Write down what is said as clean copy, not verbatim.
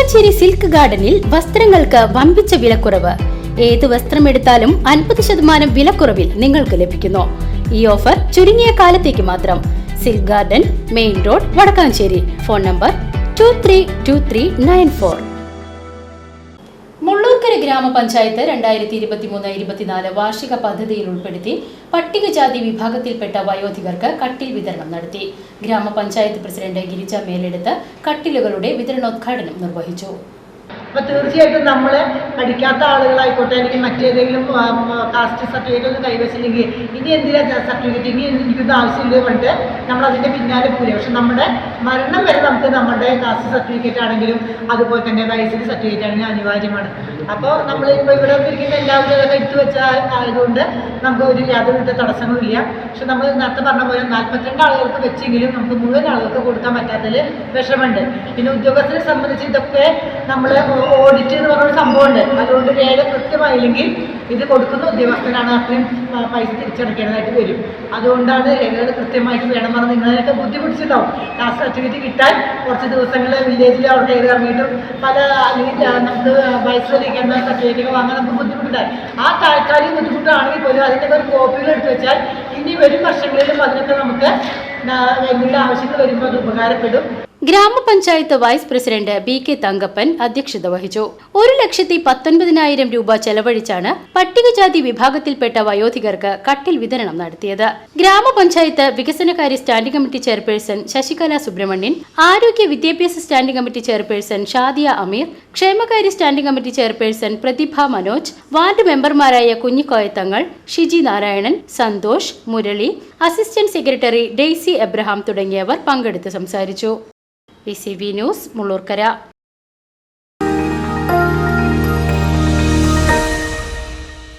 Valakkanchery silk ഗാർഡനിൽ വസ്ത്രങ്ങൾക്ക് വമ്പിച്ച വിലക്കുറവ്. ഏത് വസ്ത്രമെടുത്താലും 50% വിലക്കുറവിൽ നിങ്ങൾക്ക് ലഭിക്കുന്നു. ഈ ഓഫർ ചുരുങ്ങിയ കാലത്തേക്ക് മാത്രം. Silk garden, main road, Valakkanchery. Phone number 232394. Mullurkara ഗ്രാമപഞ്ചായത്ത് 2023-24 വാർഷിക പദ്ധതിയിൽ ഉൾപ്പെടുത്തി പട്ടികജാതി വിഭാഗത്തിൽപ്പെട്ട വയോധികർക്ക് കട്ടിൽ വിതരണം നടത്തി. ഗ്രാമപഞ്ചായത്ത് പ്രസിഡന്റ് ഗിരിജ മേലെടുത്ത് കട്ടിലുകളുടെ വിതരണോദ്ഘാടനം നിർവഹിച്ചു. അപ്പോൾ തീർച്ചയായിട്ടും നമ്മൾ പഠിക്കാത്ത ആളുകളായിക്കോട്ടെ, അല്ലെങ്കിൽ മറ്റേതെങ്കിലും കാസ്റ്റ് സർട്ടിഫിക്കറ്റ് ഒന്നും കൈവശില്ലെങ്കിൽ ഇനി എന്തിനാ സർട്ടിഫിക്കറ്റ്, ഇനി എനിക്കിത് ആവശ്യമില്ല കൊണ്ട് നമ്മളതിൻ്റെ പിന്നാലെ പോലും. പക്ഷെ നമ്മുടെ മരണം വരെ നമുക്ക് നമ്മുടെ കാസ്റ്റ് സർട്ടിഫിക്കറ്റ് ആണെങ്കിലും അതുപോലെ തന്നെ വയസ്സിൻ്റെ സർട്ടിഫിക്കറ്റ് ആണെങ്കിലും അനിവാര്യമാണ്. അപ്പോൾ നമ്മളിപ്പോൾ ഇവിടെ ഇരിക്കുന്ന എല്ലാവരും അതൊക്കെ എടുത്തു വെച്ച ആയതുകൊണ്ട് നമുക്ക് ഒരു യാതൊരു തടസ്സങ്ങളും ഇല്ല. പക്ഷെ നമ്മൾ നേരത്തെ പറഞ്ഞ പോലെ 42 ആളുകൾക്ക് വെച്ചെങ്കിലും നമുക്ക് മുഴുവൻ ആളുകൾക്ക് കൊടുക്കാൻ പറ്റാത്തതിൽ വിഷമമുണ്ട്. പിന്നെ ഉദ്യോഗസ്ഥരെ സംബന്ധിച്ച് ഇതൊക്കെ നമ്മൾ ഓഡിറ്റ് എന്ന് പറഞ്ഞൊരു സംഭവമുണ്ട്. അതുകൊണ്ട് രേഖ കൃത്യമായില്ലെങ്കിൽ ഇത് കൊടുക്കുന്ന ഉദ്യോഗസ്ഥനാണ് അത്രയും പൈസ തിരിച്ചടയ്ക്കേണ്ടതായിട്ട് വരും. അതുകൊണ്ടാണ് രേഖകൾ കൃത്യമായിട്ട് വേണം പറഞ്ഞ് നിങ്ങളെയൊക്കെ ബുദ്ധിമുട്ടിച്ചിട്ടുണ്ടാവും. കാസ്റ്റ് സർട്ടിഫിക്കറ്റ് കിട്ടാൻ കുറച്ച് ദിവസങ്ങൾ വില്ലേജിൽ അവിടെ കയറി ഇറങ്ങിയിട്ടും പല അല്ലെങ്കിൽ നമുക്ക് വയസ്സ് തെളിയിക്കേണ്ട സർട്ടിഫിക്കറ്റ് വാങ്ങാൻ നമുക്ക് ബുദ്ധിമുട്ടുണ്ടായി. ആ താൽക്കാലിക ബുദ്ധിമുട്ടാണെങ്കിൽ പോലും അതിൻ്റെ ഒരു കോപ്പികൾ എടുത്ത് വെച്ചാൽ ഇനി വരും വർഷങ്ങളിലും അതിനൊക്കെ നമുക്ക് എന്തെങ്കിലും ആവശ്യങ്ങൾ വരുമ്പോൾ അത് ഉപകാരപ്പെടും. ഗ്രാമപഞ്ചായത്ത് വൈസ് പ്രസിഡന്റ് BK തങ്കപ്പൻ അധ്യക്ഷത വഹിച്ചു. 1,19,000 രൂപ ചെലവഴിച്ചാണ് പട്ടികജാതി വിഭാഗത്തിൽപ്പെട്ട വയോധികർക്ക് കട്ടിൽ വിതരണം നടത്തിയത്. ഗ്രാമപഞ്ചായത്ത് വികസനകാര്യ standing committee chairperson Sasikala Subramanian, ആരോഗ്യ വിദ്യാഭ്യാസ standing committee chairperson Shadiya Ameer, ക്ഷേമകാര്യ standing committee chairperson Prathibha Manoj, ward മെമ്പർമാരായ കുഞ്ഞിക്കോയത്തങ്ങൾ, Shiji Narayanan, Santhosh, Murali, assistant secretary Daisy Abraham തുടങ്ങിയവർ പങ്കെടുത്ത് സംസാരിച്ചു. PCV news, Mullurkara.